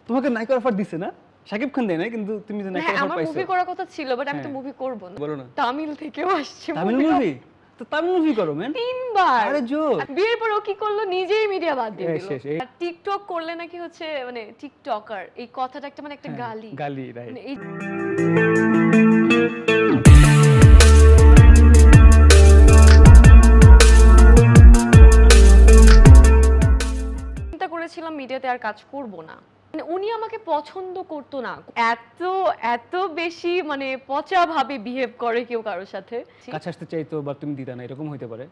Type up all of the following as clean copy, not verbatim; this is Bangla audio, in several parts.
তোমাকে নায়িকার অফার দিছে না? শাকিব খান দেয় না, কিন্তু তুমি যে নায়িকার অফার আমার পাইছো। মুভি করার কথা ছিল, বাট আমি তো মুভি করব না। বলো না। তামিল থেকেও আসছে তামিল মুভি? তো তামিল মুভি করো ম্যান। 3 বার। আরে জোর। বিয়ের পর ও কি করলো, নিজেই মিডিয়া বাদ দিয়ে দিল। শেষ। আর টিকটক করলে নাকি হচ্ছে মানে টিকটকার, এই কথাটা একটা মানে একটা গালি। গালি, রাইট। মানে এই চিন্তা করেছিলাম মিডিয়াতে আর কাজ করব না। মানে উনি আমাকে পছন্দ করতো না। এত এত বেশি মানে পচা ভাবে বিহেভ করে কেউ কারোর সাথে। কাছে আসতে চাইতো বা তুমি দিতা না, এরকম হইতে পারে।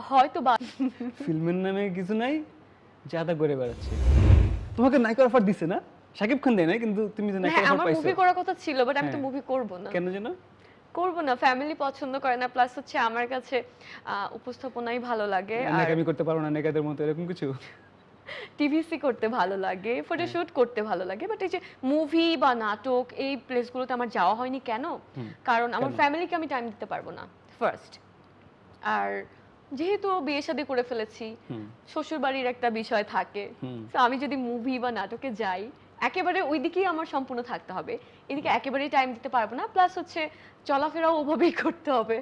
হয়তো বা ফিল্মের নামে কিছু নাই, জাদা করে বেড়াচ্ছে। তোমাকে নায়িকার অফার দিছে না? শাকিব খান দেয় না, কিন্তু তুমি যে নায়িকার অফার আমার পাইছো। মুভি করার কথা ছিল, বাট আমি তো মুভি করব না। কেন জানো? করব না, ফ্যামিলি পছন্দ করে না, প্লাস হচ্ছে আমার কাছে উপস্থাপনাই ভালো লাগে, আর নায়িকা আমি করতে পারো না নায়িকাদের মতো, এরকম কিছু? টিভিসি করতে ভালো লাগে, ফটোশুট করতে ভালো লাগে, বাট এই যে মুভি বা নাটক এই প্লেসগুলোতে আমার যাওয়া হয়নি। কেন? কারণ আমার ফ্যামিলিকে আমি টাইম দিতে পারবো না ফার্স্ট, আর যেহেতু বিয়ে শাদী করে ফেলেছি, শ্বশুর বাড়ির একটা বিষয় থাকে, তো আমি যদি মুভি বা নাটকে যাই একেবারে ওই দিকেই আমার সম্পূর্ণ থাকতে হবে, এদিকে একেবারেই টাইম দিতে পারবো না। প্লাস হচ্ছে চলাফেরাও ওভাবেই করতে হবে,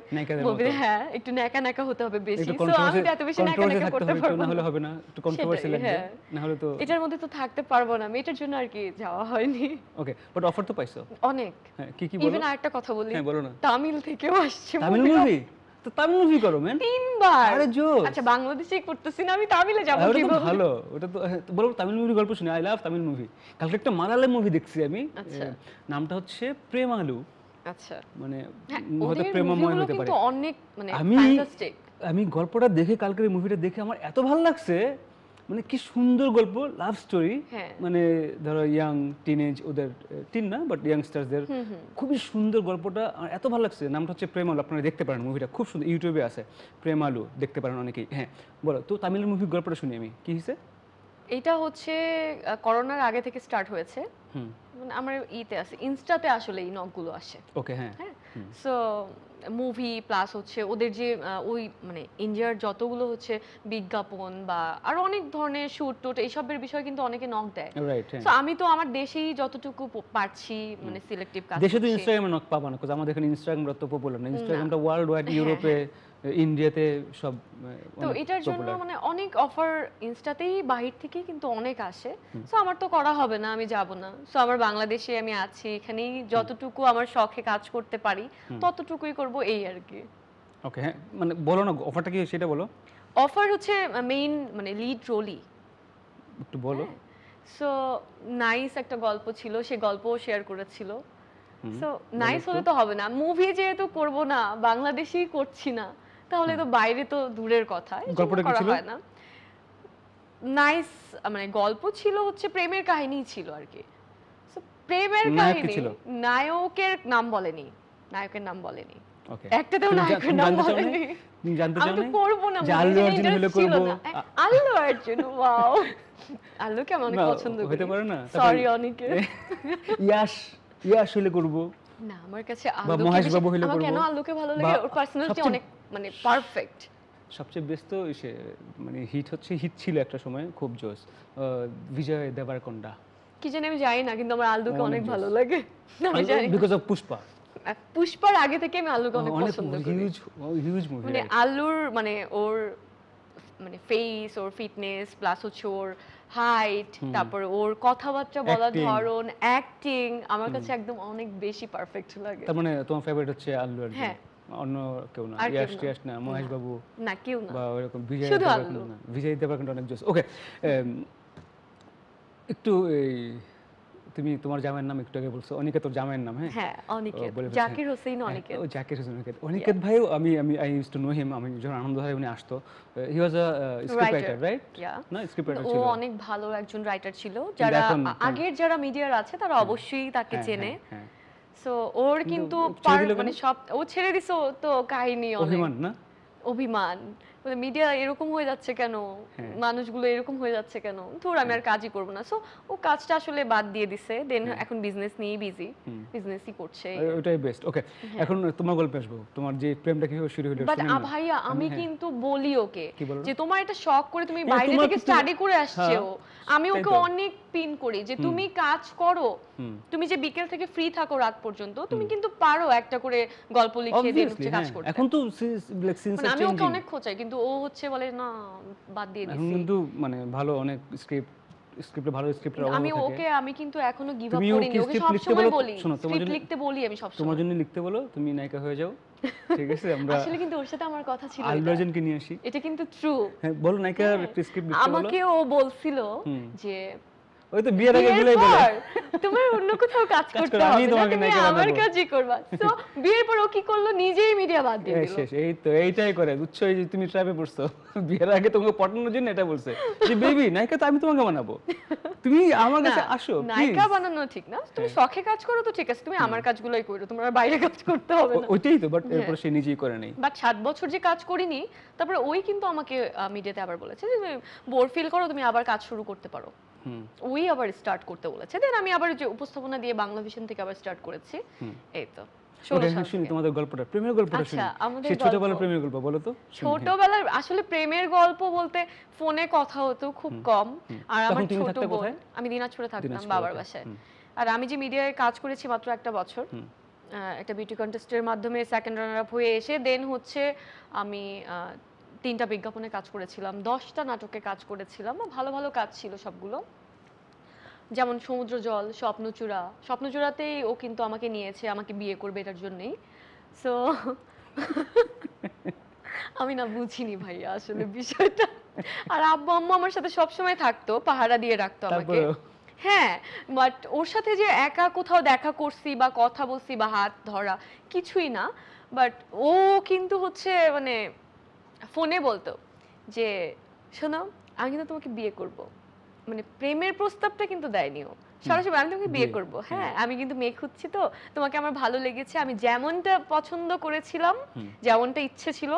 হ্যাঁ একটু ন্যাকা ন্যাকা হতে হবে বেশি, সো আমি এত বেশি ন্যাকা ন্যাকা করতে পারবো না, হলে হবে না, একটু কন্ট্রোভার্সি লাগবে, না হলে তো এটার মধ্যে তো থাকতে পারবো না আমি, এটার জন্য আর কি যাওয়া হয়নি। ওকে, বাট অফার তো পাইছো অনেক। হ্যাঁ, কি কি বলো? ইভেন আরেকটা কথা বলি, হ্যাঁ বলো না। তামিল থেকেও আসছে তামিল মুভি? তো তামিল মুভি করো ম্যান। 3 বার। আরে জোর। আচ্ছা বাংলাদেশেই করতেছি না, আমি তামিলে যাব ওটা তো কিভাবে? ভালো, ওটা তো বলো তামিল মুভি গল্প শুনি, আই লাভ তামিল মুভি। কালকে একটা মালায়ালাম মুভি দেখছি আমি, নামটা হচ্ছে প্রেমালু। আচ্ছা, মানে হয়তো ওদের প্রেমময় মুভিগুলো হতে পারে। কিন্তু অনেক মানে ফ্যান্টাস্টিক। আমি গল্পটা দেখে, কালকের মুভিটা দেখে আমার এত ভালো লাগছে, মানে কি সুন্দর গল্প, লাভ স্টোরি। মানে ধরো ইয়াং টিনেজ, ওদের টিন না বাট ইয়াংস্টারদের, খুবই সুন্দর গল্পটা, আর এত ভালো লাগছে। নামটা হচ্ছে প্রেমালু, আপনারা দেখতে পারেন, মুভিটা খুব সুন্দর, ইউটিউবে আছে প্রেমালু, দেখতে পারেন অনেকেই। হ্যাঁ বলো তো, তামিল মুভি গল্পটা শুনি আমি, কি হয়েছে? এটা হচ্ছে করোনার আগে থেকে স্টার্ট হয়েছে, মানে আমার ইতে আছে, ইনস্টাতে আসলে এই নকগুলো আসে। ওকে, হ্যাঁ। সো মুভি প্লাস হচ্ছে ওদের যে ওই মানে ইন্ডিয়ার যতগুলো হচ্ছে বিজ্ঞাপন বা আরো অনেক ধরনের শুট টুট এইসবের বিষয় কিন্তু অনেকে নক দেয়। রাইট। সো আমি তো আমার দেশেই যতটুকু পারছি মানে সিলেক্টিভ কাজ দেশে তো ইনস্টাগ্রামে নক পাবা না, কারণ আমাদের এখানে ইনস্টাগ্রামটা তো পপুলার না, ইনস্টাগ্রামটা ওয়ার্ল্ড ওয়াইড, ইউরোপে, ইন্ডিয়াতে সব। তো এটার জন্য মানে অনেক অফার ইনস্টাতেই বাহির থেকে কিন্তু অনেক আসে। সো আমার তো করা হবে না, আমি যাব না। সো আমার বাংলাদেশে আমি আছি, এখানেই যতটুকু আমার শখে কাজ করতে পারি ততটুকুই করব, এই আর কি। ওকে, হ্যাঁ মানে বলো না অফারটা কি সেটা বলো। অফার হচ্ছে মেইন মানে লিড রোলই, একটু বলো। সো নাইস একটা গল্প ছিল, সেই গল্পও শেয়ার করেছিল। সো নাইস হলে তো হবে না, মুভি যেহেতু করব না, বাংলাদেশেই করছি না, তাহলে তো বাইরে তো দূরের কথা, গল্পটা কি ছিল? নাইস মানে গল্প ছিল হচ্ছে প্রেমের কাহিনী ছিল আর কি। সো প্রেমের কাহিনী, নায়কের নাম বলেনি, নায়কের নাম বলেনি, ওকে, একটাতেও নায়কের নাম বলেনি। তুমি জানতে চাও না? আমি তো করব না, আল্লু অর্জুন হলে করব। আল্লু অর্জুন, ওয়াও, আল্লুকে আমি অনেক পছন্দ করি। হতে পারে না? সরি অনেকে। ইয়াশ হলে করব না, আমার কাছে বা মহেশ বাবু হলে করব। কেন আল্লুকে ভালো লাগে, ওর পার্সোনালিটি অনেক মানে পারফেক্ট। সবচেয়ে বেস্ট তো সে মানে হিট ছিল একটা সময়, খুব জোস, বিজয় দেবরকোন্ডা। কি জানি আমি জানি না, কিন্তু আমার আল্লুকে অনেক ভালো লাগে, আমি জানি বিকজ অফ পুষ্পা। পুষ্পার আগে থেকে আমি আল্লুকে অনেক পছন্দ করি। হিউজ মুভি, মানে আল্লুর মানে ওর মানে ফেস, ওর ফিটনেস প্লাস হচ্ছে ওর হাইট, তারপর ওর কথাবার্তা বলার ধরন, অ্যাক্টিং আমার কাছে একদম অনেক বেশি পারফেক্ট লাগে। তার মানে তোমার ফেভারিট হচ্ছে আল্লু অর্জুন? হ্যাঁ, অন্য কেউ না? ইয়াশ না, মহেশ বাবু না, কেউ না, বা এরকম বিজয় দেবরকোন্ডা অনেক জোস। ওকে, একটু তুমি তোমার জামাইয়ের নাম একটু আগে বলছো, অনিকেত তোর জামাইয়ের নাম? হ্যাঁ অনিকেত, জাকির হোসেন অনিকেত। ও জাকির হোসেন অনিকেত। অনিকেত ভাই আমি I use to know him, আমি যখন আনন্দধারায় উনি আসতো, হি ওয়াজ আ স্ক্রিপ্ট রাইটার, রাইট? না, স্ক্রিপ্ট রাইটার ছিল। ও অনেক ভালো একজন রাইটার ছিল, যারা আগের যারা মিডিয়ার আছে তারা অবশ্যই তাকে চেনে। সো ওর কিন্তু মানে সব ও ছেড়ে দিছে, তো কাহিনী অনেক, অভিমান না, অভিমান মিডিয়া এরকম হয়ে যাচ্ছে কেন, মানুষগুলো এরকম হয়ে যাচ্ছে কেন, ধর আমি আর কাজই করব না। সো ও কাজটা আসলে বাদ দিয়ে দিছে, দেন এখন বিজনেস নিয়ে বিজি, বিজনেসই করছে। ওটাই বেস্ট। ওকে, এখন তোমার গল্পে আসবো, তোমার যে প্রেমটা কিভাবে শুরু হলো। বাট ভাইয়া আমি কিন্তু বলি ওকে যে তোমার এটা শখ করে তুমি বাইরে থেকে স্টাডি করে আসছো, আমি ওকে অনেক পিন করি যে তুমি কাজ করো, তুমি যে বিকেল থেকে ফ্রি থাকো রাত পর্যন্ত, তুমি কিন্তু পারো একটা করে গল্প লিখে দিন হচ্ছে কাজ করতে। এখন তো সিনস আর আমি ওকে অনেক খোঁচাই, কিন্তু ও হচ্ছে বলে না বাদ দিয়ে দিছি। এখন কিন্তু মানে ভালো অনেক স্ক্রিপ্টে ভালো স্ক্রিপ্টের অভাব থাকে। আমি কিন্তু এখনো গিভ আপ করিনি, ওকে সব সময় বলি স্ক্রিপ্ট লিখতে বলি, আমি সব সময় তোমার জন্য লিখতে বলো, তুমি নায়িকা হয়ে যাও, ঠিক আছে? আমরা আসলে কিন্তু ওর সাথে আমার কথা ছিল, আল্লু অর্জুনকে নিয়ে আসি, এটা কিন্তু ট্রু। হ্যাঁ বলো, নায়িকার একটা স্ক্রিপ্ট লিখতে বলো। আমাকে ও বলছিল যে ওই তো বিয়ের আগে বলেই বলে তোমার অন্য কোথাও কাজ করতে হবে না, তুমি আমার কাজই করবা। সো বিয়ের পর ও কি করলো, নিজেই মিডিয়া বাদ দিয়ে দিল। এই তো এইটাই করে বুঝছো, এই যে তুমি ট্র্যাপে পড়ছো। বিয়ের আগে তোমাকে পটানোর জন্য এটা বলছে যে বেবি নায়িকা তো আমি তোমাকে বানাবো, তুমি আমার কাছে আসো। নায়িকা বানানো ঠিক না, তুমি শখে কাজ করো তো ঠিক আছে, তুমি আমার কাজগুলোই করো, তোমার বাইরে কাজ করতে হবে না। ওইটাই তো, বাট এরপর সে নিজেই করে নেই। বাট 7 বছর যে কাজ করিনি, তারপরে ওই কিন্তু আমাকে মিডিয়াতে আবার বলেছে যে বোর ফিল করো, তুমি আবার কাজ শুরু করতে পারো। ওই আবার স্টার্ট করতে বলেছে, দেন আমি আবার যে উপস্থাপনা দিয়ে বাংলাভিশন থেকে আবার স্টার্ট করেছি। এই তো শুনি তোমাদের গল্পটা, প্রেমের গল্পটা শুনি। সেই ছোটবেলার প্রেমের গল্প বলো তো। ছোটবেলার আসলে প্রেমের গল্প বলতে ফোনে কথা হতো খুব কম। আর আমার ছোট বোন, আমি দিনাজপুরে থাকতাম বাবার বাসায়। আর আমি যে মিডিয়ায় কাজ করেছি মাত্র একটা বছর, একটা বিউটি কন্টেস্টের মাধ্যমে সেকেন্ড রানার আপ হয়ে এসে দেন হচ্ছে আমি 3টা বিজ্ঞাপনে কাজ করেছিলাম, 10টা নাটকে কাজ করেছিলাম, ভালো ভালো কাজ ছিল সবগুলো। যেমন সমুদ্র জল, স্বপ্নচূড়াতেই ও কিন্তু আমাকে নিয়েছে, আমাকে বিয়ে করবে এটার জন্যই। সো আমি না বুঝিনি ভাইয়া আসলে বিষয়টা। আর আব্বু আম্মু আমার সাথে সবসময় থাকতো, পাহারা দিয়ে রাখতো আমাকে। হ্যাঁ, বাট ওর সাথে যে একা কোথাও দেখা করছি বা কথা বলছি বা হাত ধরা কিছুই না। বাট ও কিন্তু হচ্ছে মানে ফোনে বলতো যে শোনো আমি কিন্তু তোমাকে বিয়ে করব, মানে প্রেমের প্রস্তাবটা কিন্তু দেয়নি ও, সরাসরি আমি তোমাকে বিয়ে করব। হ্যাঁ, আমি কিন্তু মেয়ে খুঁজছি, তো তোমাকে আমার ভালো লেগেছে, আমি যেমনটা পছন্দ করেছিলাম, যেমনটা ইচ্ছে ছিল,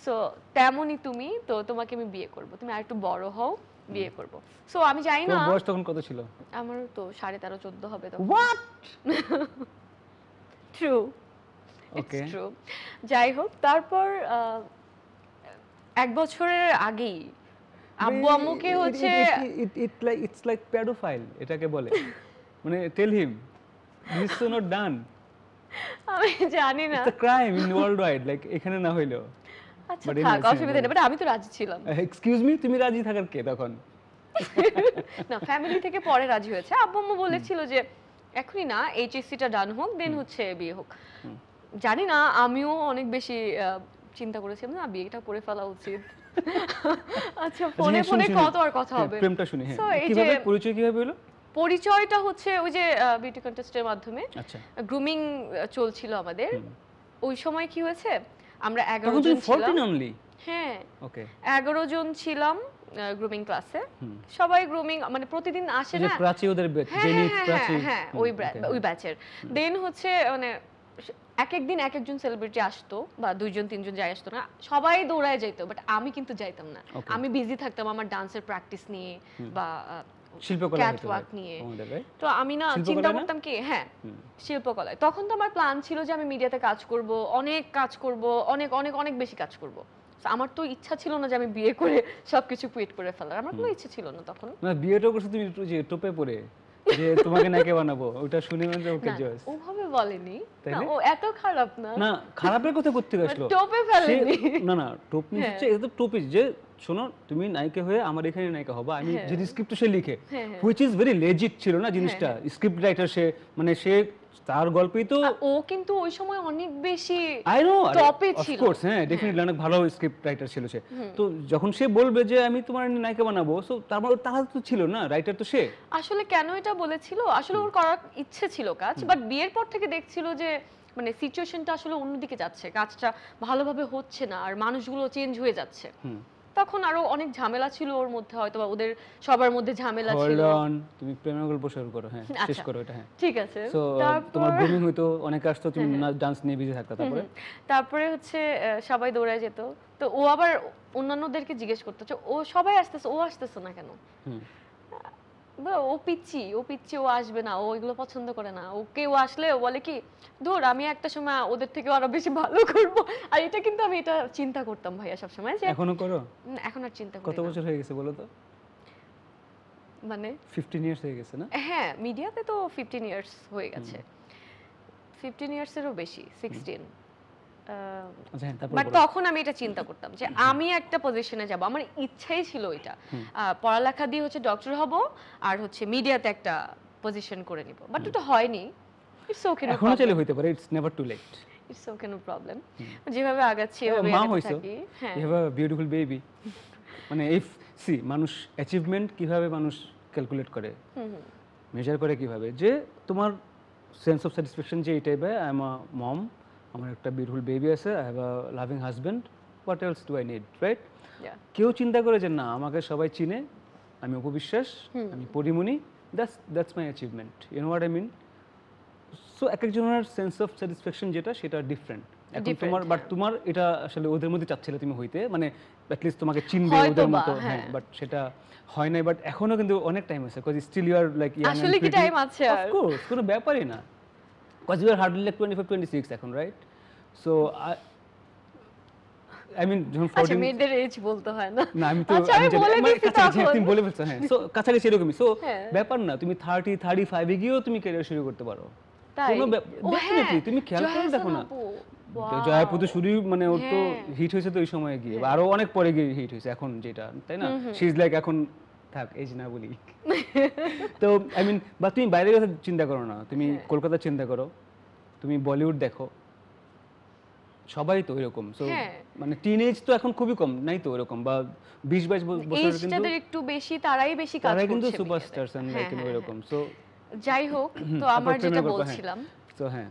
সো তেমনই তুমি, তো তোমাকে আমি বিয়ে করব, তুমি আর একটু বড় হও, বিয়ে করব। সো আমি জানি না বয়স তখন কত ছিল, আমার তো 13.5 14 হবে তখন। What true, okay true. যাই হোক, তারপর 1 বছরের আগেই আব্বু আম্মুকে হচ্ছে ইটস লাইক পেডোফাইল এটাকে বলে, মানে tell him this is not done. আমি জানি না, it's a crime in worldwide, like এখানে না হইলো। আচ্ছা থাক, অসুবিধা নেই, বাট আমি তো রাজি ছিলাম। এক্সকিউজ মি, তুমি রাজি থাকার কে তখন? না, ফ্যামিলি থেকে পরে রাজি হয়েছে। আব্বু আম্মু বলেছিল যে এখনই না, এইচএসসিটা ডান হোক, দেন হচ্ছে বিয়ে হোক। জানি না, আমিও অনেক বেশি চিন্তা করেছিলাম না বিয়েটা করে ফেলা উচিত। আচ্ছা, ফোনে ফোনে কত আর কথা হবে। প্রেমটা শুনি, হ্যাঁ কিভাবে পরিচয় কিভাবে হলো? পরিচয়টা হচ্ছে ওই যে বিউটি কন্টেস্টের মাধ্যমে। আচ্ছা, গ্রুমিং চলছিল আমাদের ওই সময়। কি হয়েছে, আমরা 11 জন ছিলাম। হ্যাঁ, ওকে 11 জন ছিলাম গ্রুমিং ক্লাসে। সবাই গ্রুমিং মানে প্রতিদিন আসে না, প্রাচী ওদের ব্যাচ, জেনিথ প্রাচী, হ্যাঁ ওই ব্যাচের। দেন হচ্ছে মানে এক একদিন এক একজন সেলিব্রিটি আসতো, বা 2 জন 3 জন যাই আসতো না, সবাই দৌড়ায় যাইতো, বাট আমি কিন্তু যাইতাম না। আমি বিজি থাকতাম আমার ডান্সের প্র্যাকটিস নিয়ে বা শিল্পকলা ক্যাটওয়াক নিয়ে। তো আমি না চিন্তা করতাম কি, হ্যাঁ শিল্পকলায়, তখন তো আমার প্ল্যান ছিল যে আমি মিডিয়াতে কাজ করব, অনেক কাজ করব, অনেক অনেক অনেক বেশি কাজ করব। আমার তো ইচ্ছা ছিল না যে আমি বিয়ে করে সবকিছু কুইট করে ফেলার, আমার কোনো ইচ্ছে ছিল না তখন। না, বিয়েটা করছো তুমি যে টোপে পড়ে, যে তোমাকে নাকি বানাবো, ওটা শুনে মানে ওকে জয়েস ওভাবে বলেনি না, ও এত খারাপ না। না, খারাপের কথা করতে গেছিল, টোপে ফেলেনি। না টোপ নিচ্ছে, এটা তো টোপে যে শোনো তুমি নায়িকা হয়ে আমার এখানে নায়িকা হবা, আমি যদি স্ক্রিপ্ট সে লিখে, হুইচ ইজ ভেরি লেজিট ছিল না জিনিসটা। স্ক্রিপ্ট রাইটার সে, মানে সে তার গল্পই তো, ও কিন্তু ওই সময় অনেক বেশি আই নো টপে ছিল। অফ কোর্স, হ্যাঁ ডেফিনেটলি অনেক ভালো স্ক্রিপ্ট রাইটার ছিল সে। তো যখন সে বলবে যে আমি তোমার নায়িকা বানাবো, সো তারপর তাহলে তো ছিল না, রাইটার তো সে। আসলে কেন এটা বলেছিল, আসলে ওর করার ইচ্ছে ছিল কাজ, বাট বিয়ের পর থেকে দেখছিল যে মানে সিচুয়েশনটা আসলে অন্যদিকে যাচ্ছে, কাজটা ভালোভাবে হচ্ছে না, আর মানুষগুলো চেঞ্জ হয়ে যাচ্ছে। তখন আরো অনেক ঝামেলা ছিল ওর মধ্যে, হয়তো বা ওদের সবার মধ্যে ঝামেলা ছিল। তুমি প্রেমের গল্প শুরু করো, হ্যাঁ শেষ করো এটা। হ্যাঁ ঠিক আছে। সো তোমার গ্রুমিং হইতো, অনেক আসতো, তুমি ডান্স নিয়ে বিজি থাকতা। তারপরে হচ্ছে সবাই দৌড়ায় যেত, তো ও আবার অন্যান্যদেরকে জিজ্ঞেস করতো যে ও সবাই আসতেছে, ও আসতেছে না কেন? ও পিচ্ছি, ও আসবে না, ও এগুলো পছন্দ করে না। ওকে ও আসলে ও বলে কি ধুর আমি একটা সময় ওদের থেকে আরো বেশি ভালো করব। আর এটা কিন্তু আমি এটা চিন্তা করতাম ভাইয়া সব সময়, যে এখনো করো? এখন আর চিন্তা করি কত বছর হয়ে গেছে বলো তো? মানে 15 ইয়ার্স হয়ে গেছে না? হ্যাঁ, মিডিয়াতে তো 15 ইয়ার্স হয়ে গেছে। 15 ইয়ার্সেরও বেশি, 16। বাট তখন আমি এটা চিন্তা করতাম যে আমি একটা পজিশনে যাব, আমার ইচ্ছাই ছিল এটা, পড়ালেখা দিয়ে হচ্ছে ডক্টর হব আর হচ্ছে মিডিয়াতে একটা পজিশন করে নিব। বাট এটা হয়নি। ইটস ওকে, নো এখনো চলে হইতে পারে, it's never too late. It's okay, no problem. যেভাবে আগাচ্ছি এভাবে আগাতে থাকি। হ্যাঁ, you have a beautiful baby. মানে ইফ সি মানুষ অ্যাচিভমেন্ট কিভাবে মানুষ ক্যালকুলেট করে, মেজার করে কিভাবে, যে তোমার সেন্স অফ স্যাটিসফ্যাকশন যে এটাই ভাই, আই এম আ মম, আমার একটা বিউটিফুল বেবি আছে, I have a loving husband, what else do I need, right? কেউ চিন্তা করে যে না আমাকে সবাই চিনে, আমি উপবিশ্বাস, আমি পরিমণি, that's my achievement, you know what I mean? So এক একজনের সেন্স অফ স্যাটিসফ্যাকশন যেটা সেটা ডিফারেন্ট। এখন তোমার বাট তোমার এটা আসলে ওদের মধ্যে চাচ্ছিলে তুমি হইতে, মানে অ্যাটলিস্ট তোমাকে চিনবে ওদের মতো, হ্যাঁ, বাট সেটা হয় নাই। বাট এখনো কিন্তু অনেক টাইম আছে, cause still you are like young, আসলে কি টাইম আছে? অফ কোর্স, কোনো ব্যাপারই না, cause you are hardly like 25 26 এখন, রাইট? সো আই মিন যখন 14, আচ্ছা মেয়েদের এজ বলতে হয় না, না আমি তো আমি বলে দিছি তখন, তুমি বলে ফেলছো, হ্যাঁ। সো কাছাকাছি এরকমই। সো ব্যাপার না, তুমি 30 35 এ গিয়েও তুমি ক্যারিয়ার শুরু করতে পারো। কোনো ডেফিনেটলি তুমি খেয়াল করে দেখো না, জয়াপু তো শুরু, মানে ওর তো হিট হয়েছে তো ওই সময় গিয়ে, আরো অনেক পরে গিয়ে হিট হয়েছে এখন যেটা, তাই না? শি ইজ লাইক এখন থাক এজ না বলি। তো আই মিন বা তুমি বাইরের কথা চিন্তা করো না, তুমি কলকাতা চিন্তা করো, তুমি বলিউড দেখো, সবাই তো এরকম। সো মানে টিনেজ তো এখন খুবই কম, নাই তো এরকম, বা 20 22 বছরের কিন্তু এজটাদের একটু বেশি, তারাই বেশি কাজ করছে, তারা কিন্তু সুপারস্টারস এন্ড লাইক এরকম। সো যাই হোক, তো আমার যেটা বলছিলাম, তো হ্যাঁ,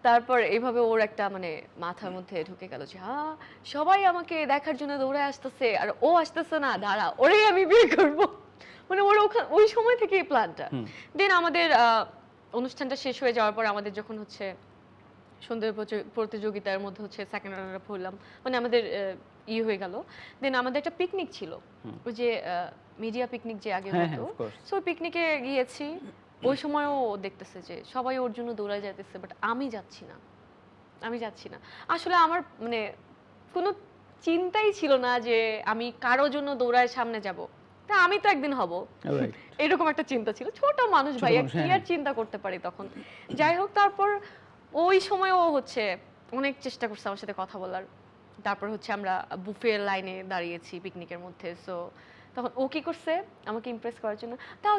তারপর এইভাবে ওর একটা মানে মাথার মধ্যে ঢুকে গেল যে হ্যাঁ সবাই আমাকে দেখার জন্য দৌড়ে আসতেছে আর ও আসতেছে না, দাঁড়া ওরেই আমি বিয়ে করব। মানে ওর ওই সময় থেকে এই প্ল্যানটা। দেন আমাদের অনুষ্ঠানটা শেষ হয়ে যাওয়ার পর আমাদের যখন হচ্ছে সুন্দর প্রতিযোগিতার মধ্যে হচ্ছে সেকেন্ড রানার আপ হলাম, মানে আমাদের হয়ে গেল। দেন আমাদের একটা পিকনিক ছিল, ওই যে মিডিয়া পিকনিক যে আগে হতো, সো পিকনিকে গিয়েছি। ওই সময়ও দেখতেছে যে সবাই ওর জন্য দৌড়ায় যাইতেছে, বাট আমি যাচ্ছি না। আসলে আমার মানে কোনো চিন্তাই ছিল না যে আমি কারোর জন্য দৌড়ায় সামনে যাব, তা আমি তো একদিন হব, এরকম একটা চিন্তা ছিল। ছোট মানুষ ভাইয়া, কি আর চিন্তা করতে পারি তখন। যাই হোক, তারপর ওই সময়ও হচ্ছে অনেক চেষ্টা করছে আমার সাথে কথা বলার। তারপর হচ্ছে আমরা বুফের লাইনে দাঁড়িয়েছি পিকনিকের মধ্যে। সো তখন ও কি করছে আমাকে ইমপ্রেস করার জন্য, দাও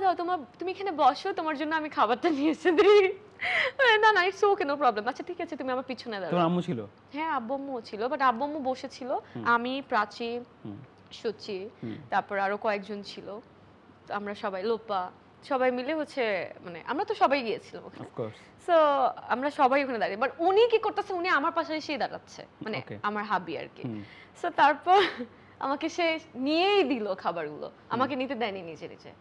তুমি এখানে বসো, তোমার জন্য আমি খাবারটা নিয়ে এসে দিই। না ইটস ওকে, নো প্রবলেম, আচ্ছা ঠিক আছে তুমি আমার পিছনে দাঁড়াও। তোমার আম্মু ছিল? হ্যাঁ, আব্বু আম্মুও ছিল, বাট আব্বু আম্মু বসেছিল, আমি, প্রাচী, সুচি, তারপর আরো কয়েকজন ছিল, আমরা সবাই, লোপা, সবাই মিলে হচ্ছে মানে আমরা তো সবাই গিয়েছিলাম ওখানে। সো আমরা সবাই ওখানে দাঁড়িয়ে, বাট উনি কি করতেছে, উনি আমার পাশে এসেই দাঁড়াচ্ছে, মানে আমার হাবি আর কি। সো তারপর আমাকে সে নিয়েই দিল খাবারগুলো, আমাকে নিতে দেয়নি নিজে।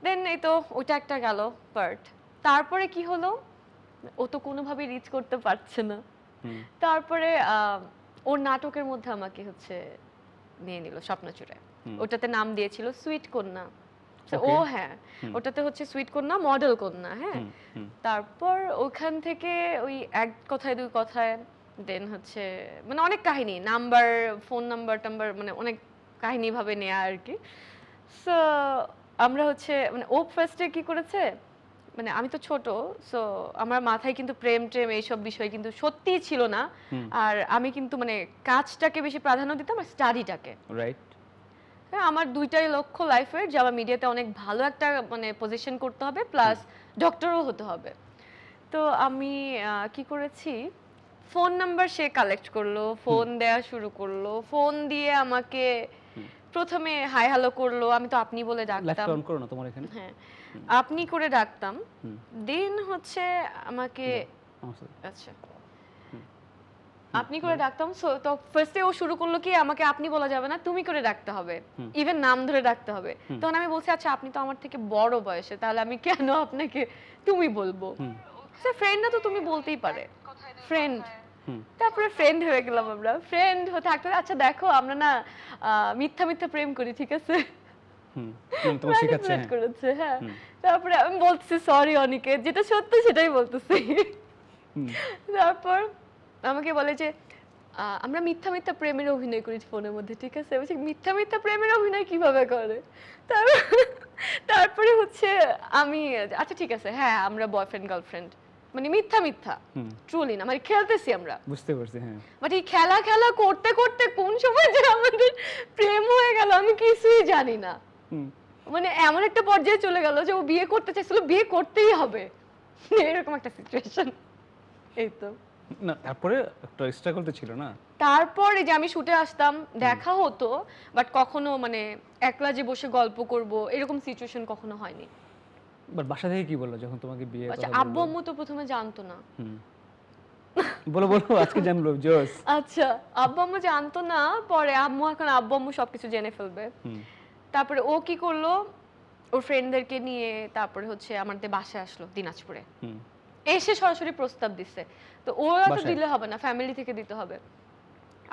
দেন এই তো ওইটা একটা গেল পার্ট। তারপরে কি হলো, ও তো কোনোভাবে রিচ করতে পারছে না। তারপরে ওর নাটকের মধ্যে আমাকে হচ্ছে নিয়ে নিল স্বপ্নচূড়ায়। ওটাতে নাম দিয়েছিল সুইট কন্যা। ও হ্যাঁ, ওটাতে হচ্ছে সুইট কন্যা, মডেল কন্যা। হ্যাঁ, তারপর ওখান থেকে ওই এক কথায় দুই কথায় দেন হচ্ছে মানে অনেক কাহিনী, নাম্বার, ফোন নাম্বার টাম্বার, মানে অনেক কাহিনী ভাবে নেয়া আর কি। সো আমরা হচ্ছে মানে ও ফার্স্টে কি করেছে, মানে আমি তো ছোট, সো আমার মাথায় কিন্তু প্রেম ট্রেম এইসব বিষয় কিন্তু সত্যিই ছিল না। আর আমি কিন্তু মানে কাজটাকে বেশি প্রাধান্য দিতাম আর স্টাডিটাকে, রাইট? হ্যাঁ, আমার দুইটাই লক্ষ্য লাইফের, যে আমার মিডিয়াতে অনেক ভালো একটা মানে পজিশন করতে হবে, প্লাস ডক্টরও হতে হবে। তো আমি কি করেছি, ফোন নাম্বার সে কালেক্ট করলো, ফোন দেয়া শুরু করলো, ফোন দিয়ে আমাকে প্রথমে হাই হ্যালো করলো, আমি তো আপনি বলে ডাকতাম, হ্যাঁ আপনি করে ডাকতাম। দেন হচ্ছে আমাকে, আচ্ছা আপনি করে ডাকতাম। সো তো ফার্স্টে ও শুরু করলো কি আমাকে আপনি বলা যাবে না, তুমি করে ডাকতে হবে, ইভেন নাম ধরে ডাকতে হবে। তখন আমি বলছি আচ্ছা আপনি তো আমার থেকে বড় বয়সে, তাহলে আমি কেন আপনাকে তুমি বলবো? সে ফ্রেন্ড না তো তুমি বলতেই পারে ফ্রেন্ড। তারপরে ফ্রেন্ড হয়ে গেলাম আমরা। ফ্রেন্ড থাকতে আচ্ছা দেখো আমরা না মিথ্যা মিথ্যা প্রেম করি, ঠিক আছে? তোমার শিখাচ্ছে করেছে, হ্যাঁ। তারপরে আমি বলতেছি সরি অনিকেত, যেটা সত্য সেটাই বলতেছি। তারপর আমাকে বলে যে আমরা মিথ্যা মিথ্যা প্রেমের অভিনয় করি ফোনের মধ্যে, ঠিক আছে? বলছি মিথ্যা মিথ্যা প্রেমের অভিনয় কিভাবে করে? তারপরে হচ্ছে আমি আচ্ছা ঠিক আছে, হ্যাঁ আমরা বয়ফ্রেন্ড গার্লফ্রেন্ড, মানে মিথ্যা মিথ্যা, ট্রুলি না, মানে খেলতেছি আমরা। বুঝতে পারছি, হ্যাঁ। বাট এই খেলা খেলা করতে করতে কোন সময় যে আমাদের প্রেম হয়ে গেল আমি কিছুই জানি না। মানে এমন একটা পর্যায়ে চলে গেল যে ও বিয়ে করতে চাইছিল, বিয়ে করতেই হবে, এরকম একটা সিচুয়েশন। এই তো না, তারপরে একটা স্ট্রাগল তো ছিল না। তারপর এই যে আমি শুটে আসতাম, দেখা হতো, বাট কখনো মানে একলা যে বসে গল্প করব এরকম সিচুয়েশন কখনো হয়নি। বাট বাসা থেকে কি বললো যখন তোমাকে বিয়ে কথা বললো? আব্বু আম্মু তো প্রথমে জানতো না। বলো বলো, আজকে জানলো জোস। আচ্ছা, আব্বু আম্মু জানতো না, পরে আম্মু এখন আব্বু আম্মু সবকিছু জেনে ফেলবে। তারপরে ও কি করলো, ওর ফ্রেন্ডদেরকে নিয়ে তারপরে হচ্ছে আমাদের বাসায় আসলো দিনাজপুরে। এসে সরাসরি প্রস্তাব দিচ্ছে। তো ওরা তো দিলে হবে না, ফ্যামিলি থেকে দিতে হবে।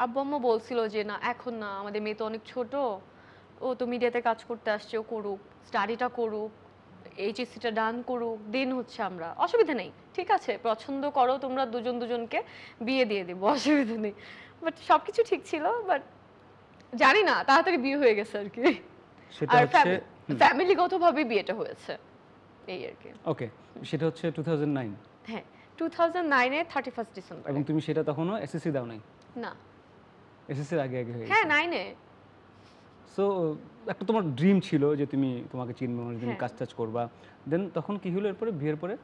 আব্বু আম্মু বলছিল যে না এখন না, আমাদের মেয়ে তো অনেক ছোট, ও তো মিডিয়াতে কাজ করতে আসছে, ও করুক, স্টাডিটা করুক, এইচএসসিটা ডান করুক, দেন হচ্ছে আমরা, অসুবিধা নেই, ঠিক আছে পছন্দ করো তোমরা দুজন দুজনকে, বিয়ে দিয়ে দেবো, অসুবিধা নেই। বাট সবকিছু ঠিক ছিল, বাট জানি না তাড়াতাড়ি বিয়ে হয়ে গেছে আর কি। সেটা হচ্ছে ফ্যামিলিগতভাবে বিয়েটা হয়েছে এই আর কি। ওকে, সেটা হচ্ছে 2009। হ্যাঁ 2009 এর 31 ডিসেম্বর। এবং তুমি সেটা তখনও এসএসসি দাও নাই? না, এসএসসির আগে আগে হয়ে গেছে। হ্যাঁ 9 এ। সো একটা তোমার ড্রিম ছিল যে তুমি তোমাকে চিনবে, তুমি কাজ টাজ করবা, দেন তখন কি হলো এরপরে বিয়ের পরে?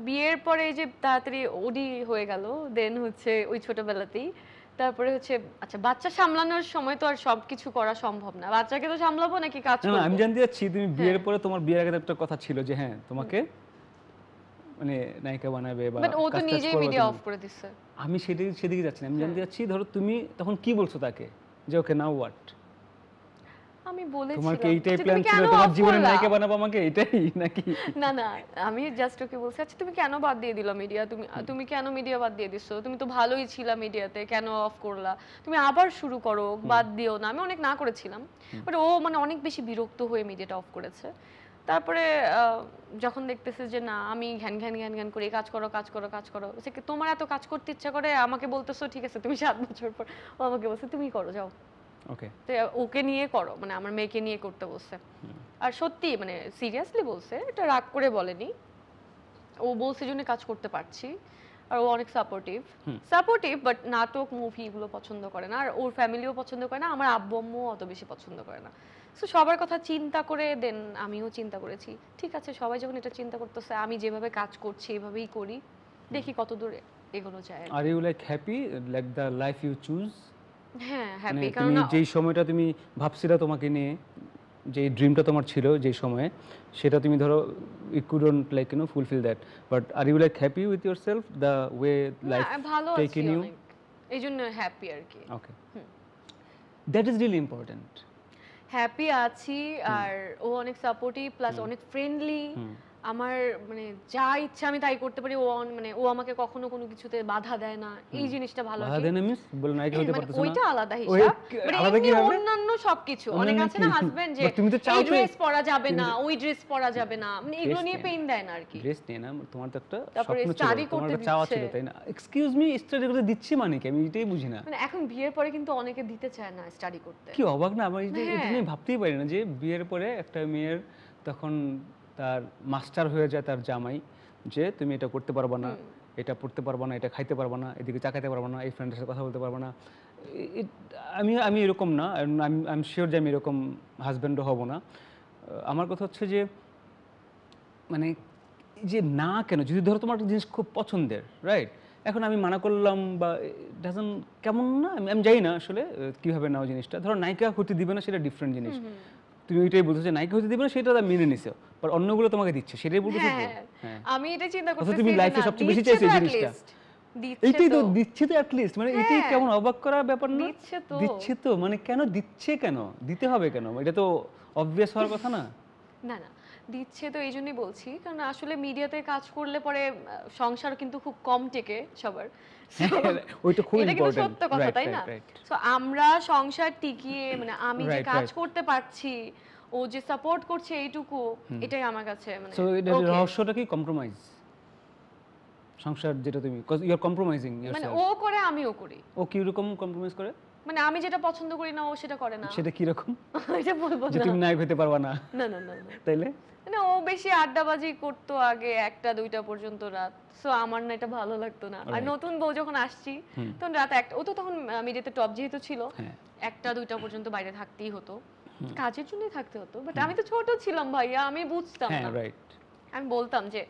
বিয়ের পরে যে তাড়াতাড়ি ওডি হয়ে গেল, দেন হচ্ছে ওই ছোটবেলাতেই তারপরে হচ্ছে আচ্ছা বাচ্চা সামলানোর সময় তো আর সবকিছু করা সম্ভব না, বাচ্চাকে তো সামলাবো নাকি কাজ করব। না আমি জানতে চাচ্ছি তুমি বিয়ের পরে, তোমার বিয়ের আগে একটা কথা ছিল যে হ্যাঁ তোমাকে মানে নায়িকা বানাবে বা বাট ও তো নিজেই মিডিয়া অফ করে দিচ্ছে। আমি সেদিকে যাচ্ছি না, আমি জানতে চাচ্ছি ধরো তুমি তখন কি বলছো তাকে যে ওকে নাও হোয়াট? আমি বলেছিলাম তোমার কি এইটাই প্ল্যান ছিল তোমার জীবনে নায়িকা বানাবো আমাকে, এটাই নাকি? না না, আমি জাস্ট ওকে বলছি আচ্ছা তুমি কেন বাদ দিয়ে দিলা মিডিয়া, তুমি কেন মিডিয়া বাদ দিয়ে দিছো, তুমি তো ভালোই ছিলা মিডিয়াতে, কেন অফ করলা, তুমি আবার শুরু করো, বাদ দিও না। আমি অনেক না করেছিলাম, বাট ও মানে অনেক বেশি বিরক্ত হয়ে মিডিয়াটা অফ করেছে। তারপরে যখন দেখতেছে যে না আমি ঘ্যান ঘ্যান ঘ্যান ঘ্যান করে কাজ করো কাজ করো কাজ করো, তোমার এত কাজ করতে ইচ্ছা করে, আমাকে বলতেছো ঠিক আছে তুমি 7 বছর পর, ও আমাকে বলছে তুমি করো যাও। ওকে, তো ওকে নিয়ে করো, মানে আমার মেয়েকে নিয়ে করতে বলছে। আর সত্যি মানে সিরিয়াসলি বলছে, এটা রাগ করে বলেনি, ও বলছে জন্য কাজ করতে পারছি। আর ও অনেক সাপোর্টিভ, বাট নাটক মুভি এগুলো পছন্দ করে না, আর ওর ফ্যামিলিও পছন্দ করে না, আমার আব্বু আম্মু অত বেশি পছন্দ করে না। সো সবার কথা চিন্তা করে দেন আমিও চিন্তা করেছি, ঠিক আছে সবাই যখন এটা চিন্তা করতেছে, আমি যেভাবে কাজ করছি এভাবেই করি, দেখি কত দূরে এগোনো যায়। Are you like happy like the life you choose? হ্যাঁ হ্যাপি, কারণ যেই সময়টা তুমি ভাবছিলা তোমাকে নিয়ে, যে ড্রিমটা তোমার ছিল যেই সময়ে, সেটা তুমি ধরো you couldn't like fulfill that, but are you like happy with yourself the way life taking you? এইজন্য হ্যাপি আর কি। Okay, that is really important. Happy আছি, আর ও অনেক সাপোর্টিভ প্লাস অনেক ফ্রেন্ডলি। আমার মানে যা ইচ্ছা আমি তাই করতে পারি, ও মানে ও আমাকে কখনো কোনো কিছুতে বাধা দেয় না, এই জিনিসটা ভালো লাগে। বাধা দেয় না মিন্স বল নায়িকা হতে পারতেছ না, ওইটা আলাদা হিসাব, মানে এমনি অন্যান্য সবকিছু অনেক আছে না হাজবেন্ড যে এই ড্রেস পরা যাবে না, ওই ড্রেস পরা যাবে না, মানে এগুলো নিয়ে পেইন দেয় না আর কি। ড্রেস নিয়ে না, তোমার তো একটা স্বপ্ন ছিল, তোমার একটা চাওয়া ছিল, তাই না? এক্সকিউজ মি, স্টাডি করতে দিচ্ছি মানে কি? আমি এটাই বুঝি না। মানে এখন বিয়ের পরে কিন্তু অনেকে দিতে চায় না স্টাডি করতে। কি অবাক না, আমি এটা নিয়ে ভাবতেই পারি না যে বিয়ের পরে একটা মেয়ের তখন তার মাস্টার হয়ে যায় তার জামাই, যে তুমি এটা করতে পারবা না, এটা পড়তে পারবা না, এটা খাইতে পারবা না, এদিকে চাকাইতে পারবা না, এই ফ্রেন্ডের সাথে কথা বলতে পারবা না। আমি এরকম না, আই এম শিওর যে আমি এরকম হাজব্যান্ডও হব না। আমার কথা হচ্ছে যে মানে যে না কেন, যদি ধরো তোমার একটা জিনিস খুব পছন্দের, রাইট, এখন আমি মানা করলাম বা ডাজন কেমন না, আমি জানি না আসলে কীভাবে নাও জিনিসটা। ধরো নায়িকা হতে দিবে না, সেটা ডিফারেন্ট জিনিস, তুমি ওইটাই বলছো যে নায়িকা হতে দিবে না, সেটা মেনে নিছো, বাট অন্যগুলো তোমাকে দিচ্ছে, সেটাই বলছো। হ্যাঁ আমি এটা চিন্তা করতেছি, তুমি লাইফে সবচেয়ে বেশি চাইছো এই জিনিসটা, এইটাই তো দিচ্ছে তো অ্যাটলিস্ট, মানে এটাই কেমন অবাক করার ব্যাপার না? দিচ্ছে তো, মানে কেন দিচ্ছে, কেন দিতে হবে, কেন এটা তো অবভিয়াস হওয়ার কথা না? না না, দিচ্ছে তো এই জন্যই বলছি, কারণ আসলে মিডিয়াতে কাজ করলে পরে সংসার কিন্তু খুব কম টেকে সবার। ওইটা খুব এটা কিন্তু ইম্পর্টেন্ট, সত্য কথা, তাই না? সো আমরা সংসার টিকিয়ে, মানে আমি যে কাজ করতে পারছি, ও যে সাপোর্ট করছে, এইটুকু, এটাই আমার কাছে মানে সো এটা রহস্যটা কি কম্প্রোমাইজ সংসার, যেটা তুমি ইউ আর কম্প্রোমাইজিং মানে ইয়োরসেলফ। ও করে আমিও করি। ও কি রকম কম্প্রোমাইজ করে? মানে আমি যেটা পছন্দ করি না ও সেটা করে না। সেটা কি রকম? এটা বলবো যে না। তুমি নায়ক হতে পারবা না? না না না। তাইলে মানে ও বেশি আড্ডাবাজি করতো আগে 1টা 2টা পর্যন্ত রাত, সো আমার না এটা ভালো লাগতো না। আর নতুন বউ যখন আসছি তখন রাত 1টা, ও তো তখন মিডিয়াতে টপ যেহেতু ছিল, 1টা 2টা পর্যন্ত বাইরে থাকতেই হতো, কাজের জন্যই থাকতে হতো। বাট আমি তো ছোট ছিলাম ভাইয়া, আমি বুঝতাম না। আমি বলতাম যে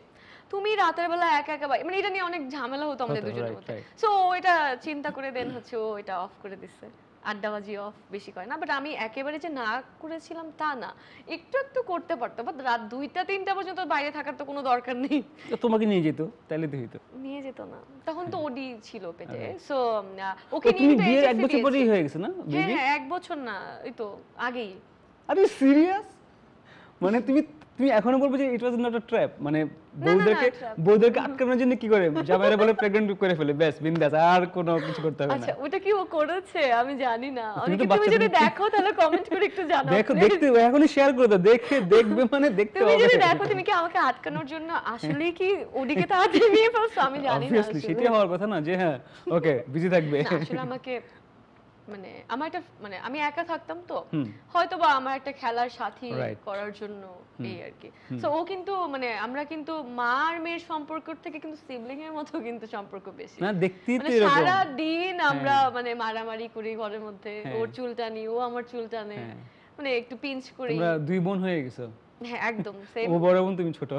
তুমি রাতের বেলা একা একা মানে এটা নিয়ে অনেক ঝামেলা হতো আমাদের দুজনের মধ্যে। সো এটা চিন্তা করে দেন হচ্ছে ও এটা অফ করে দিচ্ছে, আড্ডাবাজি অফ বেশি করে না। বাট আমি একেবারে যে না করেছিলাম তা না, একটু একটু করতে পারতাম। বাট রাত 2টা 3টা পর্যন্ত বাইরে থাকার তো কোনো দরকার নেই। তোমাকে নিয়ে যেত, তাইলে তো হইতো। নিয়ে যেত না, তখন তো ওডি ছিল পেটে। সো ওকে নিয়ে তো বিয়ের 1 বছর পরেই হয়ে গেছে না? হ্যাঁ 1 বছর না, এই তো আগেই। আরে সিরিয়াস? মানে তুমি এখনো বলবো যে ইট ওয়াজ নট আ ট্র্যাপ? মানে বউদেরকে আটকানোর জন্য কি করে, জামাইরা বলে প্রেগন্যান্ট করে ফেলে, ব্যাস বিন্দাস, আর কোনো কিছু করতে হবে না। আচ্ছা ওটা কি ও করেছে আমি জানি না। তুমি যদি দেখো তাহলে কমেন্ট করে একটু জানাও। দেখতে এখনই শেয়ার করে দাও, দেখবে মানে দেখতে হবে। তুমি যদি দেখো, তুমি কি আমাকে আটকানোর জন্য আসলে কি ওদিকে তাড়াতাড়ি নিয়ে ফেলছো, আমি জানি না। অবভিয়াসলি সেটাই হওয়ার কথা না, যে হ্যাঁ ওকে বিজি থাকবে। আসলে আমাকে মানে আমার একটা মানে আমি একা থাকতাম তো হয়তো বা আমার একটা খেলার সাথী করার জন্য এই আর কি। সো ও কিন্তু মানে আমরা কিন্তু মা আর মেয়ের সম্পর্ক থেকে কিন্তু সিবলিং এর মতো কিন্তু সম্পর্ক বেশি না, দেখতেই তো মানে এরকম। সারা দিন আমরা মানে মারামারি করি ঘরের মধ্যে, ওর চুল টানি, ও আমার চুল টানে, মানে একটু পিঞ্চ করি। তোমরা 2 বোন হয়ে গেছো। হ্যাঁ একদম সেম। ও বড় বোন, তুমি ছোট।